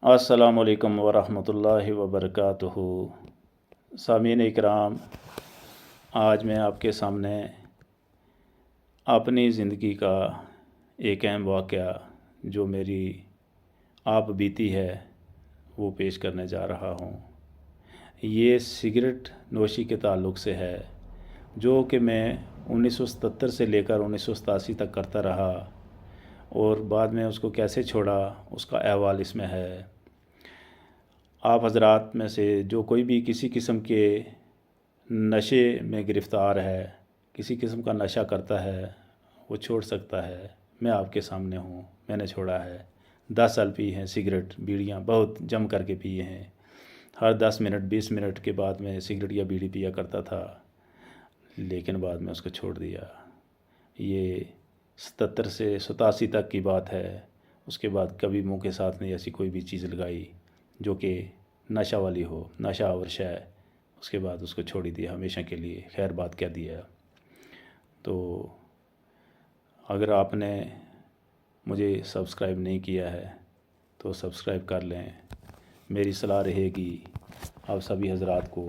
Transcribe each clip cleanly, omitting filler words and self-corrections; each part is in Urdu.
السلام علیکم ورحمۃ اللہ وبرکاتہ۔ سامعین اکرام، آج میں آپ کے سامنے اپنی زندگی کا ایک اہم واقعہ جو میری آپ بیتی ہے وہ پیش کرنے جا رہا ہوں۔ یہ سگریٹ نوشی کے تعلق سے ہے، جو کہ میں 1977 سے لے کر 1987 تک کرتا رہا، اور بعد میں اس کو کیسے چھوڑا اس کا احوال اس میں ہے۔ آپ حضرات میں سے جو کوئی بھی کسی قسم کے نشے میں گرفتار ہے، کسی قسم کا نشہ کرتا ہے، وہ چھوڑ سکتا ہے۔ میں آپ کے سامنے ہوں، میں نے چھوڑا ہے۔ 10 سال پی ہیں سگریٹ بیڑیاں، بہت جم کر کے پیے ہیں۔ ہر 10 منٹ 20 منٹ کے بعد میں سگریٹ یا بیڑی پیا کرتا تھا، لیکن بعد میں اس کو چھوڑ دیا۔ یہ 77 سے 87 تک کی بات ہے۔ اس کے بعد کبھی منہ کے ساتھ نہیں ایسی کوئی بھی چیز لگائی جو کہ نشہ والی ہو، نشہ اور شے۔ اس کے بعد اس کو چھوڑ ہی دیا ہمیشہ کے لیے، خیر بات کہہ دیا۔ تو اگر آپ نے مجھے سبسکرائب نہیں کیا ہے تو سبسکرائب کر لیں۔ میری صلاح رہے گی آپ سبھی حضرات کو،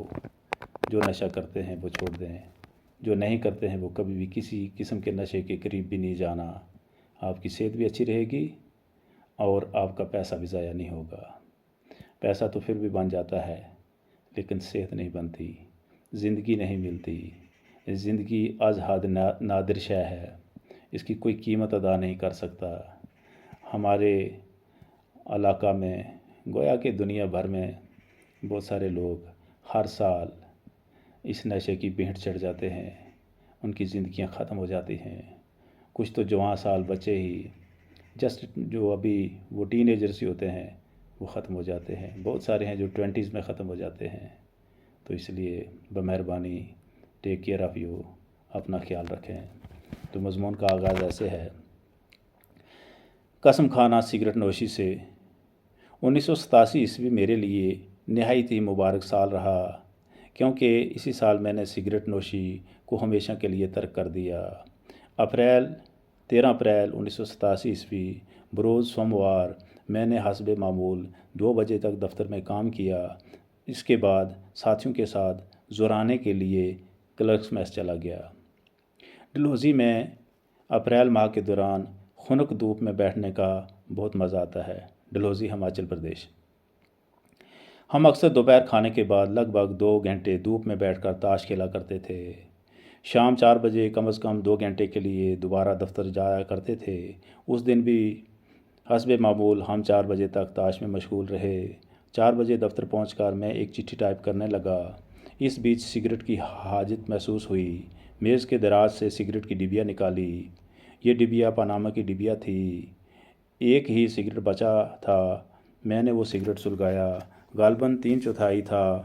جو نشہ کرتے ہیں وہ چھوڑ دیں، جو نہیں کرتے ہیں وہ کبھی بھی کسی قسم کے نشے کے قریب بھی نہیں جانا۔ آپ کی صحت بھی اچھی رہے گی اور آپ کا پیسہ بھی ضائع نہیں ہوگا۔ پیسہ تو پھر بھی بن جاتا ہے، لیکن صحت نہیں بنتی، زندگی نہیں ملتی۔ زندگی از حد نادر شے ہے، اس کی کوئی قیمت ادا نہیں کر سکتا۔ ہمارے علاقہ میں گویا کہ دنیا بھر میں بہت سارے لوگ ہر سال اس نشے کی بھینٹ چڑھ جاتے ہیں، ان کی زندگیاں ختم ہو جاتی ہیں۔ کچھ تو جوان سال بچے ہی جسٹ جو ابھی وہ ٹین ایجرس ہی ہوتے ہیں وہ ختم ہو جاتے ہیں۔ بہت سارے ہیں جو 20s میں ختم ہو جاتے ہیں۔ تو اس لیے بمہربانی ٹیک کیئر آف یو، اپنا خیال رکھیں۔ تو مضمون کا آغاز ایسے ہے: قسم کھانا سگریٹ نوشی سے۔ 1987 عیسوی میرے لیے نہایت ہی مبارک سال رہا، کیونکہ اسی سال میں نے سگریٹ نوشی کو ہمیشہ کے لیے ترک کر دیا۔ 13 اپریل 1987 عیسوی بروز سوموار میں نے حسب معمول 2 بجے تک دفتر میں کام کیا۔ اس کے بعد ساتھیوں کے ساتھ زورانے کے لیے کلرکس میس چلا گیا۔ ڈلہوزی میں اپریل ماہ کے دوران خنک دھوپ میں بیٹھنے کا بہت مزہ آتا ہے۔ ڈلہوزی ہماچل پردیش۔ ہم اکثر دوپہر کھانے کے بعد لگ بھگ 2 گھنٹے دھوپ میں بیٹھ کر تاش کھیلا کرتے تھے۔ شام 4 بجے کم از کم 2 گھنٹے کے لیے دوبارہ دفتر جایا کرتے تھے۔ اس دن بھی حسب معمول ہم 4 بجے تک تاش میں مشغول رہے۔ 4 بجے دفتر پہنچ کر میں ایک چٹھی ٹائپ کرنے لگا۔ اس بیچ سگریٹ کی حاجت محسوس ہوئی۔ میز کے دراز سے سگریٹ کی ڈبیا نکالی۔ یہ ڈبیا پاناما کی ڈبیا تھی۔ ایک ہی سگریٹ بچا تھا۔ میں نے وہ سگریٹ سلگایا۔ غالباً 3/4 تھا۔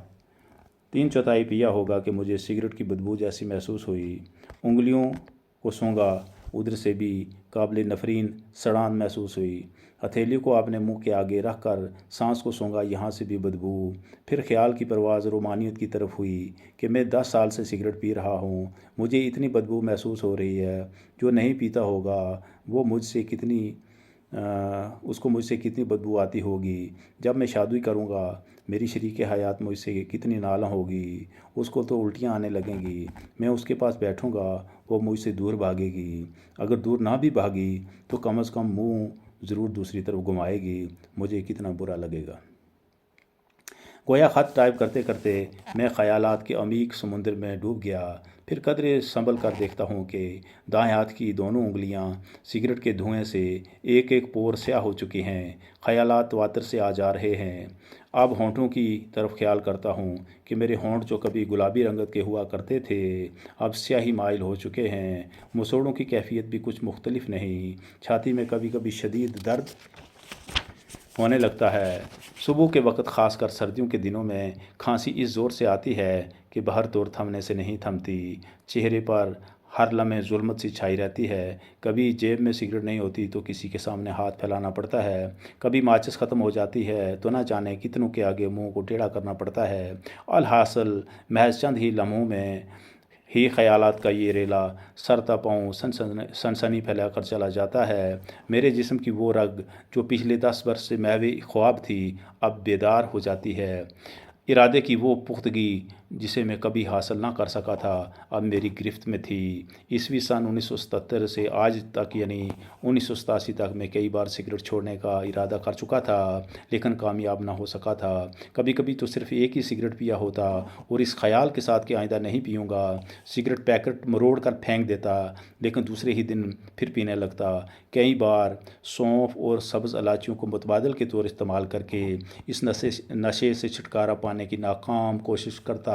3/4 پیا ہوگا کہ مجھے سگریٹ کی بدبو جیسی محسوس ہوئی۔ انگلیوں کو سونگھا، ادھر سے بھی قابل نفرین سڑان محسوس ہوئی۔ ہتھیلی کو اپنے منہ کے آگے رکھ کر سانس کو سونگھا، یہاں سے بھی بدبو۔ پھر خیال کی پرواز رومانیت کی طرف ہوئی کہ میں 10 سال سے سگریٹ پی رہا ہوں، مجھے اتنی بدبو محسوس ہو رہی ہے۔ جو نہیں پیتا ہوگا وہ اس کو مجھ سے کتنی بدبو آتی ہوگی۔ جب میں شادی کروں گا میری شریک حیات مجھ سے کتنی نالہ ہوگی۔ اس کو تو الٹیاں آنے لگیں گی۔ میں اس کے پاس بیٹھوں گا، وہ مجھ سے دور بھاگے گی۔ اگر دور نہ بھی بھاگی تو کم از کم منہ ضرور دوسری طرف گھمائے گی۔ مجھے کتنا برا لگے گا۔ گویا خط ٹائپ کرتے کرتے میں خیالات کے عمیق سمندر میں ڈوب گیا۔ پھر قدرے سنبھل کر دیکھتا ہوں کہ دائیں ہاتھ کی دونوں انگلیاں سگریٹ کے دھوئیں سے ایک ایک پور سیاہ ہو چکی ہیں۔ خیالات تواتر سے آ جا رہے ہیں۔ اب ہونٹوں کی طرف خیال کرتا ہوں کہ میرے ہونٹ جو کبھی گلابی رنگت کے ہوا کرتے تھے اب سیاہی مائل ہو چکے ہیں۔ مسوڑوں کی کیفیت بھی کچھ مختلف نہیں۔ چھاتی میں کبھی کبھی شدید درد ہونے لگتا ہے۔ صبح کے وقت خاص کر سردیوں کے دنوں میں کھانسی اس زور سے آتی ہے کہ بہر دور تھمنے سے نہیں تھمتی۔ چہرے پر ہر لمحے ظلمت سی چھائی رہتی ہے۔ کبھی جیب میں سگریٹ نہیں ہوتی تو کسی کے سامنے ہاتھ پھیلانا پڑتا ہے۔ کبھی ماچس ختم ہو جاتی ہے تو نہ جانے کتنوں کے آگے منہ کو ٹیڑھا کرنا پڑتا ہے۔ الحاصل محض چند ہی لمحوں میں ہی خیالات کا یہ ریلا سر تا پاؤں سنسنی پھیلا کر چلا جاتا ہے۔ میرے جسم کی وہ رگ جو پچھلے 10 برس سے محو خواب تھی اب بیدار ہو جاتی ہے۔ ارادے کی وہ پختگی جسے میں کبھی حاصل نہ کر سکا تھا اب میری گرفت میں تھی۔ عیسوی سن 1977 سے آج تک یعنی 1987 تک میں کئی بار سگریٹ چھوڑنے کا ارادہ کر چکا تھا لیکن کامیاب نہ ہو سکا تھا۔ کبھی کبھی تو صرف ایک ہی سگریٹ پیا ہوتا اور اس خیال کے ساتھ کہ آئندہ نہیں پیوں گا، سگریٹ پیکٹ مروڑ کر پھینک دیتا لیکن دوسرے ہی دن پھر پینے لگتا۔ کئی بار سونف اور سبز الائچیوں کو متبادل کے طور استعمال کر کے اس نشے سے چھٹکارا پانے کی ناکام کوشش کرتا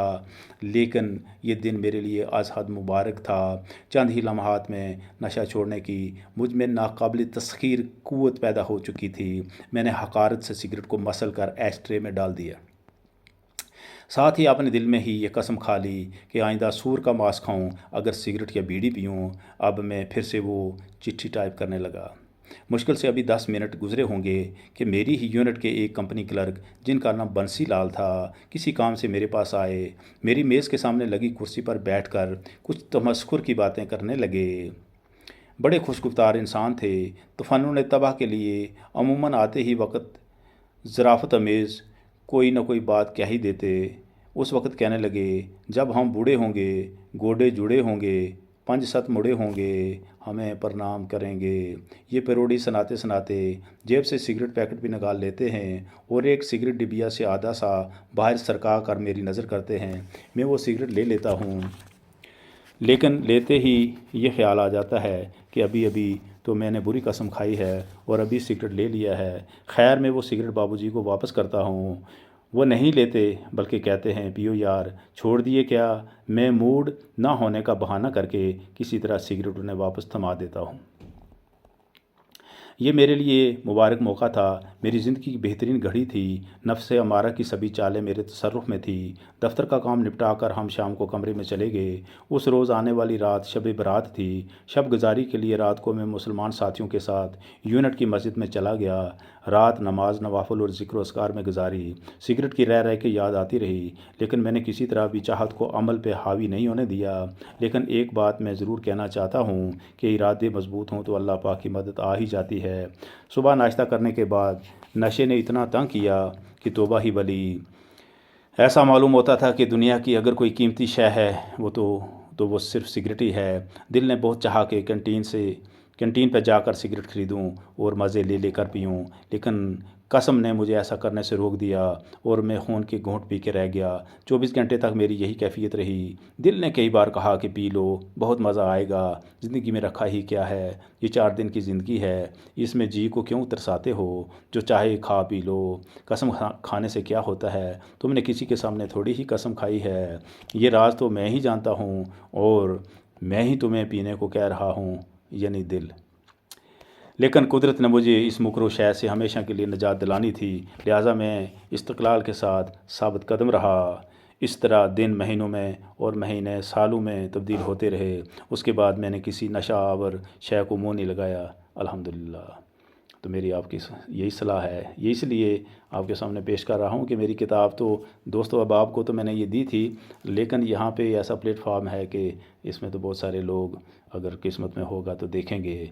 لیکن یہ دن میرے لیے از حد مبارک تھا۔ چند ہی لمحات میں نشہ چھوڑنے کی مجھ میں ناقابل تسخیر قوت پیدا ہو چکی تھی۔ میں نے حقارت سے سگریٹ کو مسل کر ایش ٹرے میں ڈال دیا۔ ساتھ ہی اپنے دل میں ہی یہ قسم کھا لی کہ آئندہ سور کا ماس کھاؤں اگر سگریٹ یا بیڑی پیوں۔ اب میں پھر سے وہ چٹھی ٹائپ کرنے لگا۔ مشکل سے ابھی 10 منٹ گزرے ہوں گے کہ میری ہی یونٹ کے ایک کمپنی کلرک جن کا نام بنسی لال تھا کسی کام سے میرے پاس آئے۔ میری میز کے سامنے لگی کرسی پر بیٹھ کر کچھ تمسخر کی باتیں کرنے لگے۔ بڑے خوشگفتار انسان تھے تو فنون طبع کے لیے عموماً آتے ہی وقت ظرافت امیز کوئی نہ کوئی بات کہہ ہی دیتے۔ اس وقت کہنے لگے، جب ہم بوڑھے ہوں گے، گوڈے جڑے ہوں گے، 5 7 مڑے ہوں گے، ہمیں پرنام کریں گے۔ یہ پیروڈی سناتے سناتے جیب سے سگریٹ پیکٹ بھی نکال لیتے ہیں اور ایک سگریٹ ڈبیا سے آدھا سا باہر سرکا کر میری نظر کرتے ہیں۔ میں وہ سگریٹ لے لیتا ہوں لیکن لیتے ہی یہ خیال آ جاتا ہے کہ ابھی تو میں نے بری قسم کھائی ہے اور ابھی سگریٹ لے لیا ہے۔ خیر میں وہ سگریٹ بابوجی کو واپس کرتا ہوں۔ وہ نہیں لیتے بلکہ کہتے ہیں، پیو یار، چھوڑ دیے کیا؟ میں موڈ نہ ہونے کا بہانہ کر کے کسی طرح سگریٹ انہیں واپس تھما دیتا ہوں۔ یہ میرے لیے مبارک موقع تھا، میری زندگی کی بہترین گھڑی تھی۔ نفس امارہ کی سبھی چالیں میرے تصرف میں تھی۔ دفتر کا کام نپٹا کر ہم شام کو کمرے میں چلے گئے۔ اس روز آنے والی رات شب برات تھی۔ شب گزاری کے لیے رات کو میں مسلمان ساتھیوں کے ساتھ یونٹ کی مسجد میں چلا گیا۔ رات نماز، نوافل اور ذکر و اذکار میں گزاری۔ سگریٹ کی رہ کے یاد آتی رہی لیکن میں نے کسی طرح بھی چاہت کو عمل پہ حاوی نہیں ہونے دیا۔ لیکن ایک بات میں ضرور کہنا چاہتا ہوں کہ ارادے مضبوط ہوں تو اللہ پاک کی مدد آ ہی جاتی ہے۔ صبح ناشتہ کرنے کے بعد نشے نے اتنا تنگ کیا کہ توبہ ہی ولی۔ ایسا معلوم ہوتا تھا کہ دنیا کی اگر کوئی قیمتی شے ہے تو وہ صرف سگریٹ ہی ہے۔ دل نے بہت چاہا کہ کینٹین پہ جا کر سگریٹ خریدوں اور مزے لے کر پیوں لیکن قسم نے مجھے ایسا کرنے سے روک دیا اور میں خون کے گھونٹ پی کے رہ گیا۔ 24 گھنٹے تک میری یہی کیفیت رہی۔ دل نے کئی بار کہا کہ پی لو، بہت مزہ آئے گا، زندگی میں رکھا ہی کیا ہے، یہ 4 دن کی زندگی ہے، اس میں جی کو کیوں ترساتے ہو، جو چاہے کھا پی لو، قسم کھانے سے کیا ہوتا ہے، تم نے کسی کے سامنے تھوڑی ہی قسم کھائی ہے، یہ راز تو میں ہی جانتا ہوں اور میں ہی تمہیں پینے کو کہہ رہا ہوں، یعنی دل۔ لیکن قدرت نے مجھے اس مکروہ شے سے ہمیشہ کے لیے نجات دلانی تھی، لہٰذا میں استقلال کے ساتھ ثابت قدم رہا۔ اس طرح دن مہینوں میں اور مہینے سالوں میں تبدیل ہوتے رہے۔ اس کے بعد میں نے کسی نشہ آور شے کو منہ نہیں لگایا، الحمدللہ۔ تو میری آپ کی یہی صلاح ہے، یہ اس لیے آپ کے سامنے پیش کر رہا ہوں کہ میری کتاب تو دوستو اب آپ کو تو میں نے یہ دی تھی لیکن یہاں پہ ایسا پلیٹ فارم ہے کہ اس میں تو بہت سارے لوگ اگر قسمت میں ہوگا تو دیکھیں گے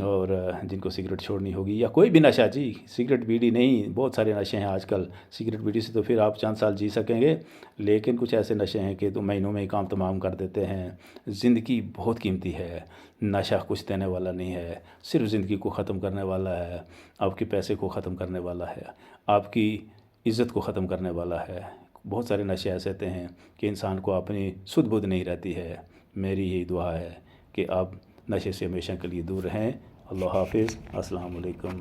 اور جن کو سگریٹ چھوڑنی ہوگی یا کوئی بھی نشہ، جی سگریٹ بیڑی نہیں، بہت سارے نشے ہیں آج کل۔ سگریٹ بیڑی سے تو پھر آپ چند سال جی سکیں گے لیکن کچھ ایسے نشے ہیں کہ تو مہینوں میں ہی کام تمام کر دیتے ہیں۔ زندگی بہت قیمتی ہے، نشہ کچھ دینے والا نہیں ہے، صرف زندگی کو ختم کرنے والا ہے، آپ کے پیسے کو ختم کرنے والا ہے، آپ کی عزت کو ختم کرنے والا ہے۔ بہت سارے نشے ایسے ہیں کہ انسان کو اپنی سدھ بدھ نہیں رہتی ہے۔ میری یہی دعا ہے کہ آپ نشے سے ہمیشہ کے لیے دور رہیں۔ اللہ حافظ، السلام علیکم۔